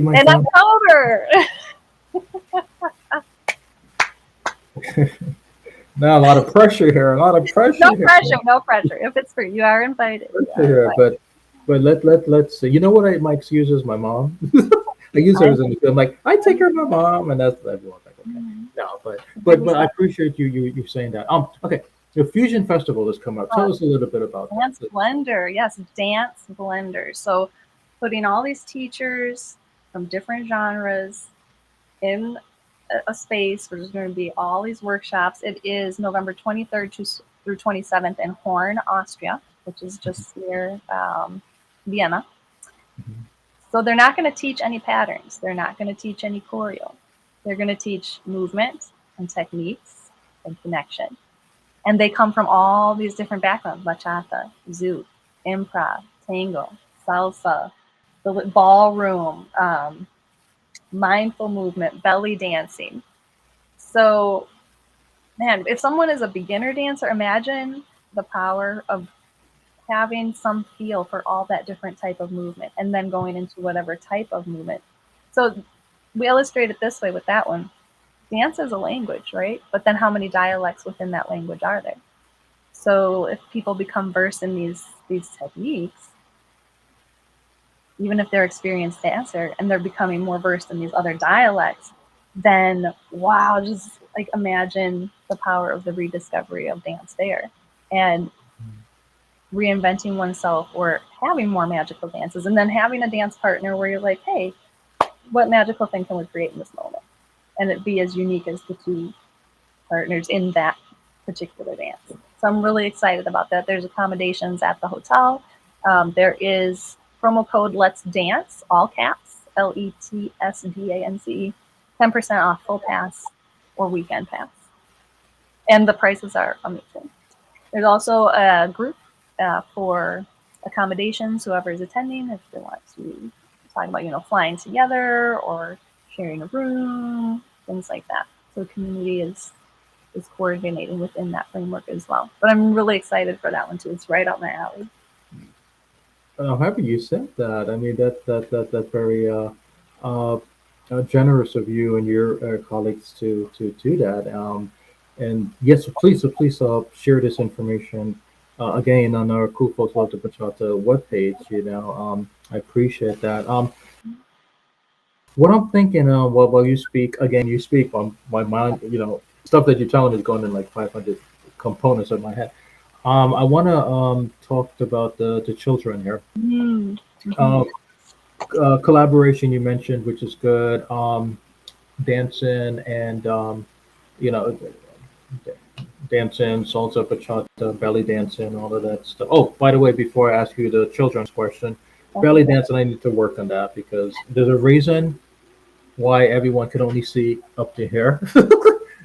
my in family? October. Now a lot of pressure here. A lot of No pressure here. pressure, no pressure. If it's free, you are invited. You Pressure are here. invited. But let's see. You know what? My excuse is my mom. I use her I, as an example. I'm like, I take care of my mom, and that's everyone's like, okay, Mhm. no, Baby but I steps. appreciate you saying that. Okay, the Fusion Festival has come up. Uh, Tell us a little bit about that, Dance please. blender, yes, dance blender. So putting all these teachers from different genres in a space where there's going to be all these workshops. It is November 23rd through 27th in Horn, Austria, which is just near Vienna. Mhm. So they're not going to teach any patterns. They're not going to teach any choreo. They're going to teach movement and techniques and connection. And they come from all these different backgrounds: bachata, zouk, improv, tango, salsa, the ballroom, mindful movement, belly dancing. So, man, if someone is a beginner dancer, imagine the power of having some feel for all that different type of movement and then going into whatever type of movement. So we illustrate it this way with that one. Dance is a language, right? But then how many dialects within that language are there? So if people become versed in these techniques, even if they're experienced dancer and they're becoming more versed in these other dialects, then wow, just like imagine the power of the rediscovery of dance there. And reinventing oneself or having more magical dances and then having a dance partner where you're like, hey, what magical thing can we create in this moment? And it be as unique as the two partners in that particular dance. So I'm really excited about that. There's accommodations at the hotel. There is promo code Let's Dance, all caps, LETSDANCE, 10% off full pass or weekend pass. And the prices are amazing. There's also a group for accommodations, whoever is attending, if they want to talk about, flying together or sharing a room, things like that. So the community is coordinating within that framework as well. But I'm really excited for that one too. It's right up my alley. I'm happy you said that. I mean, that very uh, generous of you and your colleagues to do that. And yes, so please share this information again on our Cool Folks Love to Bachata webpage. I appreciate that. What I'm thinking, while you speak again, you speak on my mind. Stuff that you're telling is going in like 500 components of my head. I want to talk about the children here. Mm-hmm. Uh, Collaboration you mentioned, which is good. Dancing and you know, dancing, salsa, bachata, belly dancing, all of that stuff. Oh, by the way, before I ask you the children's question, belly Okay. dancing, I need to work on that because there's a reason why everyone can only see up to here.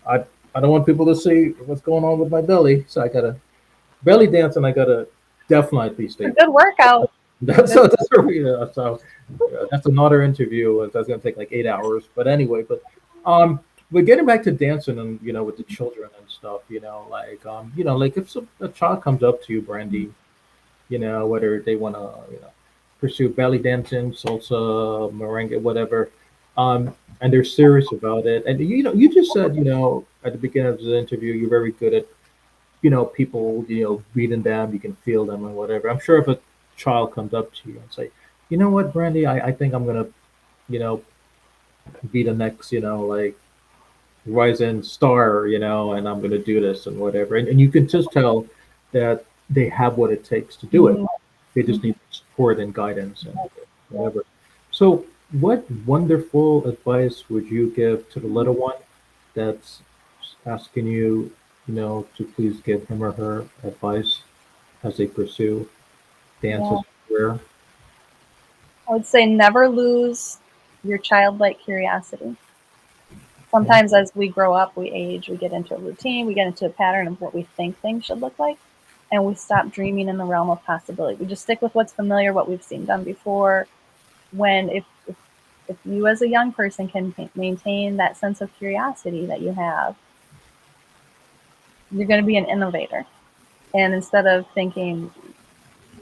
I I don't want people to see what's going on with my belly, so I gotta belly dancing. I gotta definitely A stay. good workout. That's Good. so that's a, so that's another interview. That's gonna take like 8 hours. But anyway, um, but getting back to dancing and with the children and stuff, like if a child comes up to you, Brandy, whether they want to pursue belly dancing, salsa, merengue, whatever, and they're serious about it, and you just said at the beginning of the interview you're very good at people, reading them, you can feel them and whatever. I'm sure if a child comes up to you and say, you know what, Brandy, I think I'm gonna, you know, be the next, like rising star, and I'm gonna do this and whatever. And you can just tell that they have what it takes to do it. Mhm. They just need support and guidance and whatever. So what wonderful advice would you give to the little one that's asking you, to please give him or her advice as they pursue dance as Yeah. a career? I would say never lose your childlike curiosity. Okay. Sometimes as we grow up, we age, we get into a routine, we get into a pattern of what we think things should look like, and we stop dreaming in the realm of possibility. We just stick with what's familiar, what we've seen done before. When if you as a young person can maintain that sense of curiosity that you have, you're going to be an innovator. And instead of thinking,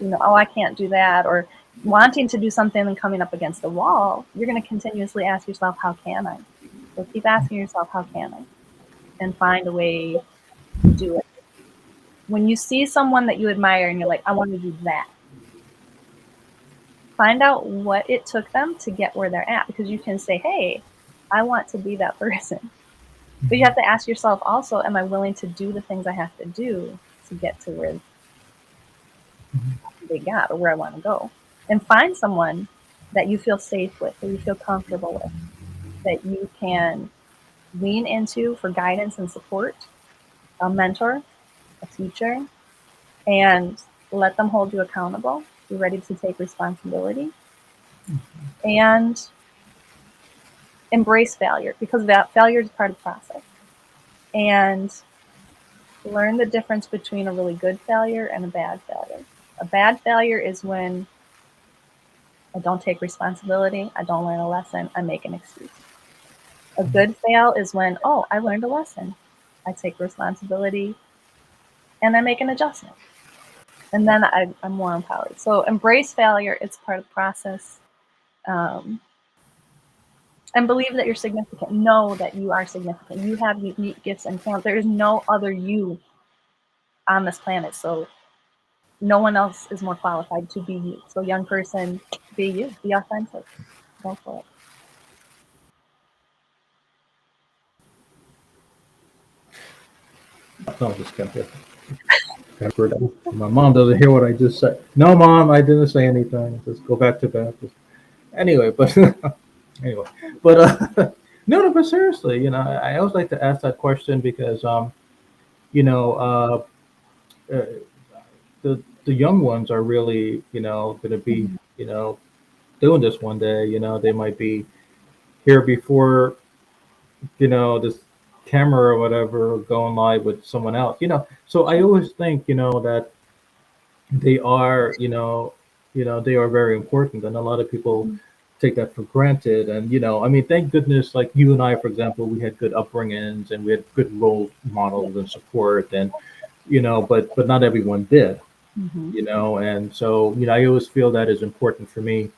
oh, I can't do that, or wanting to do something and coming up against a wall, you're going to continuously ask yourself, how can I? So keep asking yourself, how can I? And find a way to do it. When you see someone that you admire and you're like, I want to do that, find out what it took them to get where they're at, because you can say, hey, I want to be that person. But you have to ask yourself also, am I willing to do the things I have to do to get to where they got or where I want to go? And find someone that you feel safe with, that you feel comfortable with, that you can lean into for guidance and support, a mentor, a teacher, and let them hold you accountable. Be ready to take responsibility and embrace failure, because that failure is part of the process. And learn the difference between a really good failure and a bad failure. A bad failure is when I don't take responsibility, I don't learn a lesson, I make an excuse. A good fail is when, oh, I learned a lesson, I take responsibility, and I make an adjustment. And then I'm more empowered. So embrace failure, it's part of the process. Um, and believe that you're significant. Know that you are significant. You have unique gifts and talents. There is no other you on this planet. So no one else is more qualified to be you. So young person, be you. Be authentic. Go for it. No, just kept it. Peppered. My mom doesn't hear what I just said. No, mom, I didn't say anything. Just go back to bed. Anyway, but anyway, but no, no, but seriously, I always like to ask that question because you know, uh, the young ones are really, going to be, Mhm. doing this one day. They might be here before, this camera or whatever going live with someone else. So I always think, that they are, they are very important, and a lot of people take that for granted. And I mean, thank goodness, like you and I, for example, we had good upbringings and we had good role Yeah. models and support, and but not everyone did. Mm-hmm. And so I always feel that is important for me,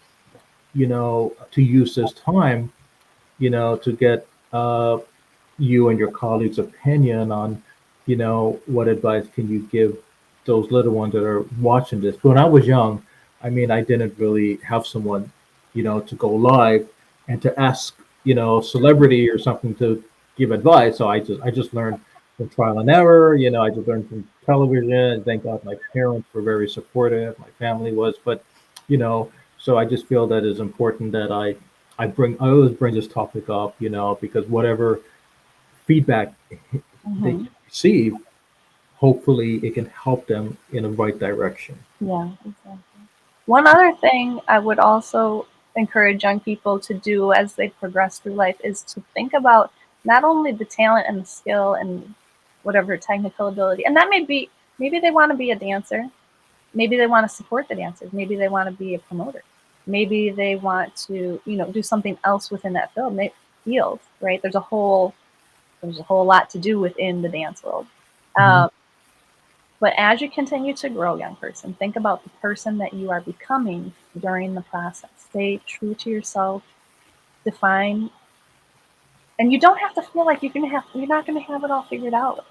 to use this time, to get you and your colleagues' opinion on, what advice can you give those little ones that are watching this. When I was young, I mean, I didn't really have someone, to go live and to ask, celebrity or something to give advice. So I just learned from trial and error. I just learned from television. Thank God my parents were very supportive. My family was, but, you know, so I just feel that it's important that I always bring this topic up, because whatever feedback they Mm-hmm. receive, hopefully it can help them in the right direction. Yeah, exactly. One other thing I would also encourage young people to do as they progress through life is to think about not only the talent and the skill and whatever technical ability, and that may be, maybe they want to be a dancer, maybe they want to support the dancers, maybe they want to be a promoter, maybe they want to, do something else within that field, right? There's a whole lot to do within the dance world. Mhm. Um, but as you continue to grow, young person, think about the person that you are becoming during the process. Stay true to yourself. Define, and you don't have to feel like you're not gonna have it all figured out.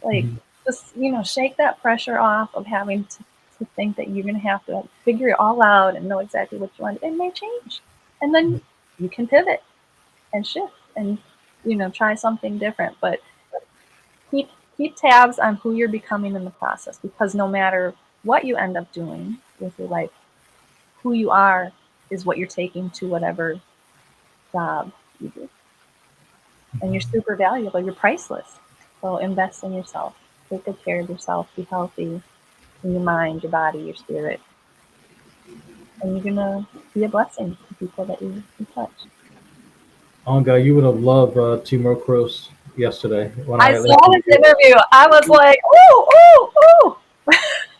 Like, Mhm. just shake that pressure off of having to think that you're gonna have to figure it all out and know exactly what you want. It may change, and then you can pivot and shift and try something different. But keep keep tabs on who you're becoming in the process, because no matter what you end up doing with your life, who you are is what you're taking to whatever job you do. And you're super valuable, you're priceless. So invest in yourself, take good care of yourself, be healthy in your mind, your body, your spirit, and you're gonna be a blessing to people that you touch. Anga, you would have loved Timur Kroos yesterday when I I saw this interviewed. interview, I was like, ooh, ooh, ooh.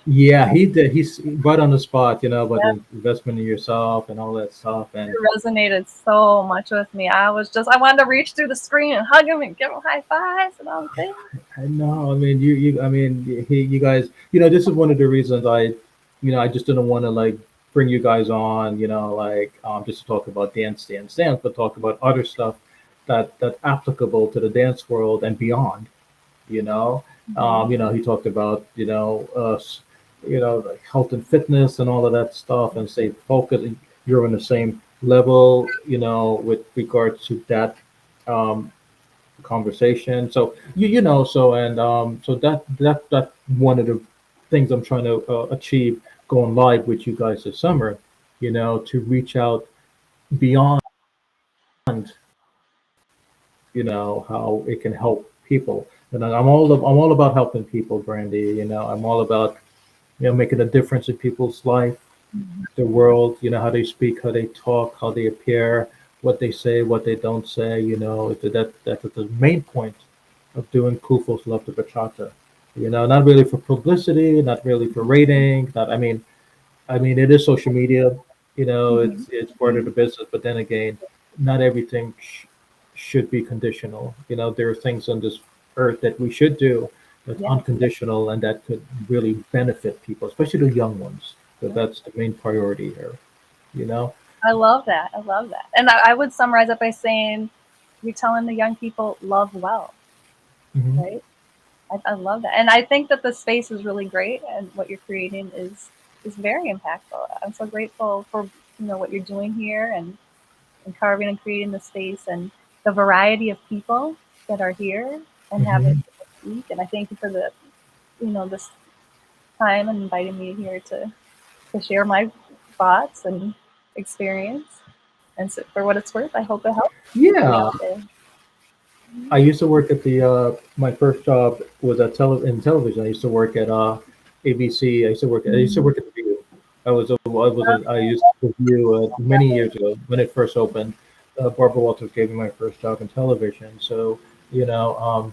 Yeah, he did. He's right on the spot, about Yeah, the investment in yourself and all that stuff. And it resonated so much with me. I wanted to reach through the screen and hug him and give him high fives and all the things. I know, I mean, I mean, you guys, this is one of the reasons I just didn't want to like bring you guys on, like just to talk about dance, but talk about other stuff that's applicable to the dance world and beyond. you know Mhm. he talked about like health and fitness and all of that stuff and stay focused. you're on the same level, with regards to that um, conversation. So so so that one of the things I'm trying to achieve going live with you guys this summer, to reach out beyond, how it can help people. And I'm all about helping people, Brandy. I'm all about making a difference in people's life, the world, how they speak, how they talk, how they appear, what they say, what they don't say. That's the main point of doing Kufo's Love to Bachata. Not really for publicity, not really for rating. Not, I mean, it is social media. Mhm. It's part of the business. But then again, not everything should be conditional. There are things on this earth that we should do that's Yes. unconditional and that could really benefit people, especially the young ones. So Yes. that's the main priority here. You know. I love that. I love that. And I would summarize it by saying you're telling the young people love well, Hmm. right? I love that. And I think that the space is really great and what you're creating is very impactful. I'm so grateful for what you're doing here and carving and creating the space and the variety of people that are here and have it Hmm. speak. And I thank you for the this time and inviting me here to share my thoughts and experience. And so for what it's worth, I hope it helps somebody Yeah, out there. I used to work at the. My first job was at in television. I used to work at ABC. I used to Mhm. work at the View. I used to View many years ago when it first opened. Barbara Walters gave me my first job in television. So you know,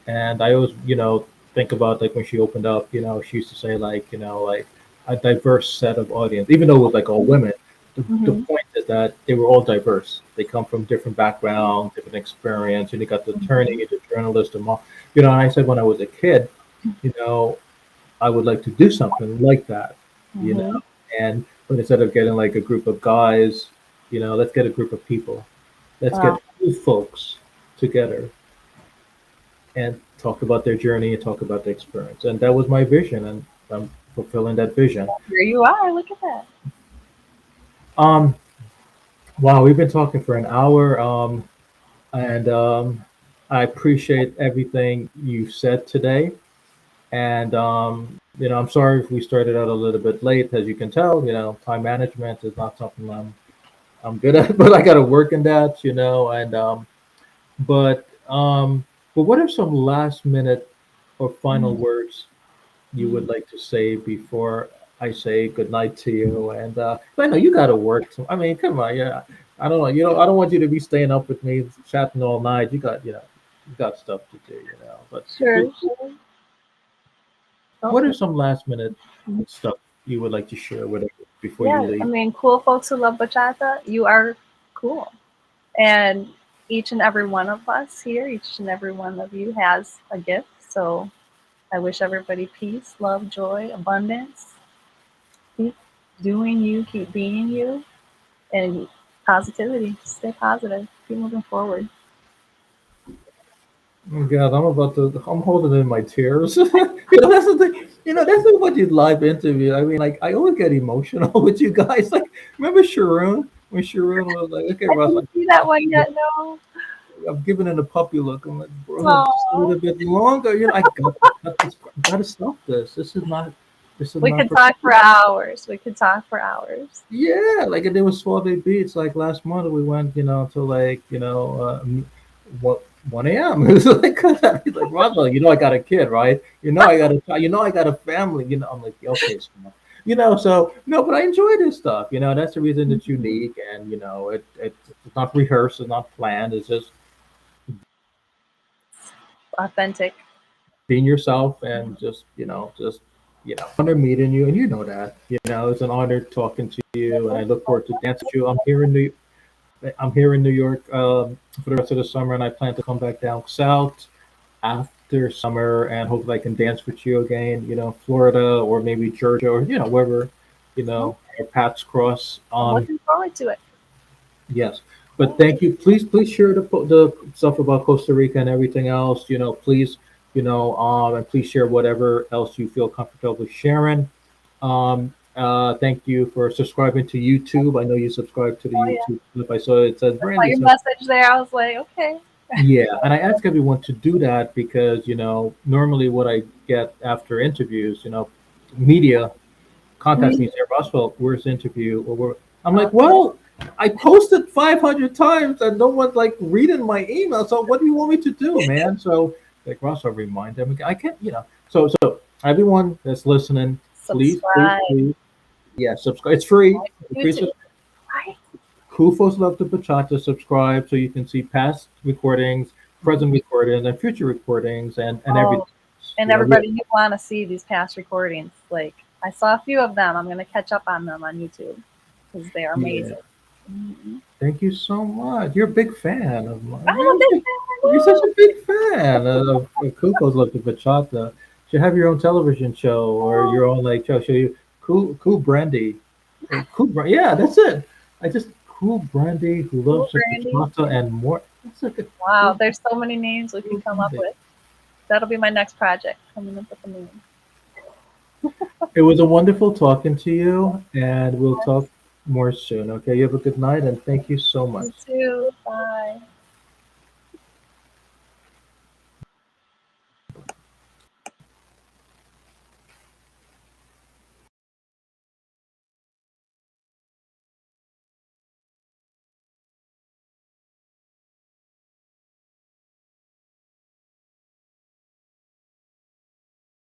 and I always think about like when she opened up. She used to say like like a diverse set of audience, even though it was like all women. The Mhm. point is that they were all diverse. They come from different backgrounds, different experience, and you got the attorney, Mhm. the journalist, and all. And I said when I was a kid, you know, I would like to do something like that, you know. Mhm. And but instead of getting like a group of guys, let's get a group of people. Let's Wow. get two folks together and talk about their journey and talk about their experience. And that was my vision, and I'm fulfilling that vision. Here you are. Look at that. Um, wow, we've been talking for an hour. And I appreciate everything you said today. And I'm sorry if we started out a little bit late. As you can tell, time management is not something I'm good at, but I got to work in that. And but but what are some last minute or final Mhm. words you would like to say before I say good night to you? And I know you got to work. I mean, come on, yeah. I don't know. I don't want you to be staying up with me chatting all night. You got stuff to do. But Sure. Sure. what are Okay. some last minute stuff you would like to share with us before you Yeah. I leave? mean, cool folks who love bachata, you are cool. And each and every one of us here, each and every one of you has a gift. So I wish everybody peace, love, joy, abundance. Keep doing you, keep being you, and positivity. Stay positive. Keep moving forward. Oh God, I'm holding in my tears. That's the thing. That's what you live interview. I mean, like, I always get emotional with you guys. Like, remember Sharon? When Sharon was like, okay, I Russ, didn't see that one yet, no. I'm giving it a puppy look. I'm like, bro, just a Oh, little bit longer. I got to cut this. I got to stop this. This is not. This is we not could for. talk for hours. We could talk for hours. Yeah, like there was Suave Beats. Like last month, we went, to like, what 1 a.m. It was like, he's like Roswell. I got a kid, right? I got a family. I'm like, okay, so, so no, but I enjoy this stuff. That's the reason it's Mhm. unique, and it's not rehearsed, it's not planned. It's just Authentic. being yourself and just honor meeting you, and that it's an honor talking to you, and I look forward to dancing with you. I'm here in New York for the rest of the summer, and I plan to come back down south after summer, and hopefully I can dance with you again. Florida or maybe Georgia or wherever Well, our paths cross. I'm looking forward to it. Yes, but thank you. Please share the stuff about Costa Rica and everything else. Please, and please share whatever else you feel comfortable sharing. Thank you for subscribing to YouTube. I know you subscribe to the Oh yeah, YouTube clip. I saw it said I saw Brandy. your So message there. I was like, okay. yeah, and I ask everyone to do that because normally what I get after interviews, media contacts me, Mhm. say, Roswell, where's the interview? I'm Uh, like, well, I posted 500 times and no one's like reading my email. So what do you want me to do, man? So like Roswell, remind them. I can't, So everyone that's listening, please, please, subscribe. please, yeah, subscribe. It's free. Free. YouTube, right? Kufos Love to Bachata. Subscribe so you can see past recordings, present recordings, and future recordings, and everything. Oh, and We everybody, you want to see these past recordings. Like, I saw a few of them. I'm going to catch up on them on YouTube because they are yeah. amazing. Mhm. Thank you so much. You're a big fan of I'm mine. a big You're such fan. a big fan of Kufos Love to Bachata. You should have your own television show or Woo! your own like show you cool Brandy. Yeah, that's it. I just cool Brandy who Cool, loves the Brandy. bachata and more. That's like a Wow, cool, there's so many names we cool could come up Brandy. with. That'll be my next project, coming up with a name. It was a wonderful talking to you, and we'll talk more soon. Okay, you have a good night, and thank you so much. You too. Bye.